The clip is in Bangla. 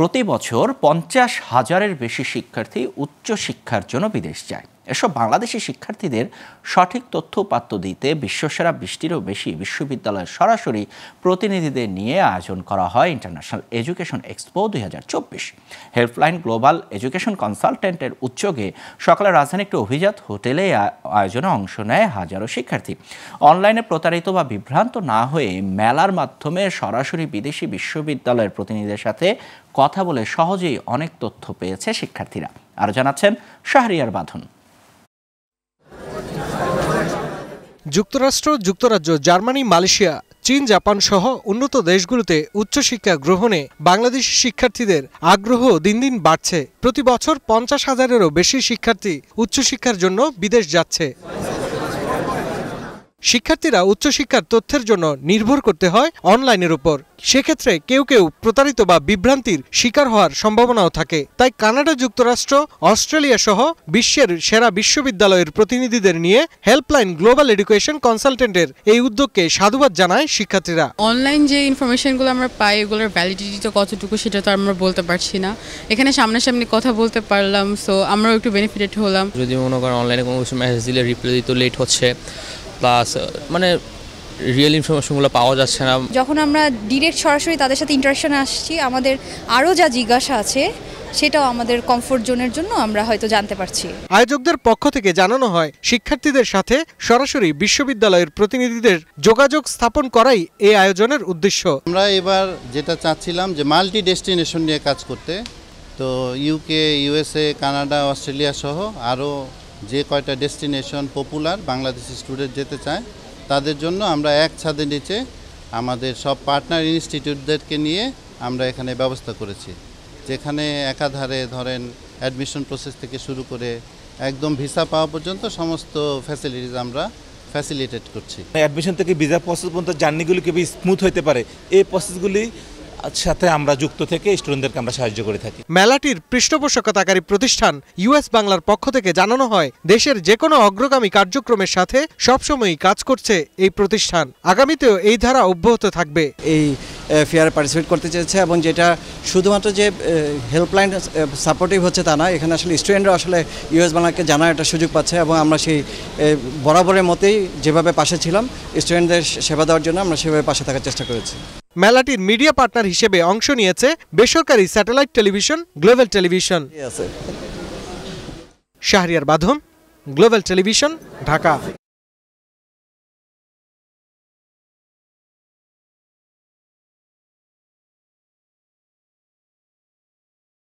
প্রতি বছর 50,000-এর বেশি শিক্ষার্থী উচ্চশিক্ষার জন্য বিদেশ যায়। এসব বাংলাদেশি শিক্ষার্থীদের সঠিক তথ্য উপাত্ত দিতে বিশ্বসেরা 20টিরও বেশি বিশ্ববিদ্যালয়ের সরাসরি প্রতিনিধিদের নিয়ে আয়োজন করা হয় international education expo 2024। Helpline global education কনসালটেন্টের উদ্যোগে সকালে রাজধানী একটি অভিজাত হোটেলে আয়োজনে অংশ নেয় হাজারো শিক্ষার্থী। অনলাইনে প্রতারিত বা বিভ্রান্ত না হয়ে মেলার মাধ্যমে সরাসরি বিদেশি বিশ্ববিদ্যালয়ের প্রতিনিধিদের সাথে কথা বলে সহজেই অনেক তথ্য পেয়েছে শিক্ষার্থীরা। আরও জানাচ্ছেন শাহরিয়ার বাঁধন। যুক্তরাষ্ট্র, যুক্তরাজ্য, জার্মানি, মালয়েশিয়া, চীন, জাপান সহ উন্নত দেশগুলোতে উচ্চশিক্ষা গ্রহণে বাংলাদেশি শিক্ষার্থীদের আগ্রহ দিন দিন বাড়ছে। প্রতি বছর 50,000-এরও বেশি শিক্ষার্থী উচ্চশিক্ষার জন্য বিদেশ যাচ্ছে। শিক্ষার্থীরা উচ্চশিক্ষার তথ্যের জন্য নির্ভর করতে হয় অনলাইনের উপর। সেক্ষেত্রে কেউ কেউ প্রতারিত বা বিভ্রান্তির শিকার হওয়ার সম্ভাবনাও থাকে। তাই কানাডা, যুক্তরাষ্ট্র, অস্ট্রেলিয়া সহ বিশ্বের সেরা বিশ্ববিদ্যালয়ের প্রতিনিধিদের নিয়ে হেল্পলাইন গ্লোবাল এডুকেশন কনসালটেন্টের এই উদ্যোগকে সাধুবাদ জানায় শিক্ষার্থীরা। অনলাইন যে ইনফরমেশনগুলো আমরা পাই এগুলোর ভ্যালিডিটি তো কতটুকু সেটা তো আমরা বলতে পারছি না। এখানে সামনাসামনি কথা বলতে পারলাম, সো আমরাও একটু বেনিফিটেড হলাম। যদি মনে করেন অনলাইনে কোনো কিছু মেসেজ দিলে রিপ্লাই দিতে লেট হচ্ছে, প্লাস মানে রিয়েল ইনফরমেশনগুলো পাওয়া যাচ্ছে না। যখন আমরা ডিরেক্ট সরাসরি তাদের সাথে ইন্টারাকশনে আসছি, আমাদের আরও যা জিজ্ঞাসা আছে সেটাও আমাদের কমফোর্ট জোনের জন্য আমরা হয়তো জানতে পারছি। আয়োজকদের পক্ষ থেকে জানানো হয়, শিক্ষার্থীদের সাথে সরাসরি বিশ্ববিদ্যালয়ের প্রতিনিধিদের যোগাযোগ স্থাপন করাই এই আয়োজনের উদ্দেশ্য। আমরা এবার যেটা চাচ্ছিলাম যে মাল্টি ডেস্টিনেশন নিয়ে কাজ করতে, তো ইউকে, ইউএসএ, কানাডা, অস্ট্রেলিয়া সহ আরও যে কয়টা ডেস্টিনেশন পপুলার বাংলাদেশি স্টুডেন্ট যেতে চায় তাদের জন্য আমরা এক ছাদের নিচে আমাদের সব পার্টনার ইনস্টিটিউটদেরকে নিয়ে আমরা এখানে ব্যবস্থা করেছি, যেখানে একাধারে ধরেন অ্যাডমিশন প্রসেস থেকে শুরু করে একদম ভিসা পাওয়া পর্যন্ত সমস্ত ফ্যাসিলিটিস আমরা ফ্যাসিলিটেট করছি। অ্যাডমিশন থেকে ভিসা প্রসেস পর্যন্ত জার্নিগুলি কিভাবে স্মুথ হতে পারে, এই প্রসেসগুলি সাথে আমরা যুক্ত থেকে স্টুডেন্টদেরকে আমরা সাহায্য করে থাকি। মেলাটির পৃষ্ঠপোষকতাকারী প্রতিষ্ঠান ইউএস বাংলার পক্ষ থেকে জানানো হয়, দেশের যে কোনো অগ্রগামী কার্যক্রমের সাথে সবসময়ই কাজ করছে এই প্রতিষ্ঠান। আগামীতেও এই ধারা অব্যাহত থাকবে। এই ফেয়ারে পার্টিসিপেট করতে চেয়েছে এবং যেটা শুধুমাত্র যে হেল্পলাইন সাপোর্টিভ হচ্ছে তা না, এখানে আসলে স্টুডেন্টরা আসলে ইউএস বাংলাকে জানার একটা সুযোগ পাচ্ছে এবং আমরা সেই বরাবরের মতেই যেভাবে পাশে ছিলাম স্টুডেন্টদের সেবা দেওয়ার জন্য আমরা সেভাবে পাশে থাকার চেষ্টা করেছি। মেলাটির মিডিয়া পার্টনার হিসেবে অংশ নিয়েছে বেসরকারি satellite television global television. Shahriar বাঁধন, গ্লোবাল টেলিভিশন, ঢাকা।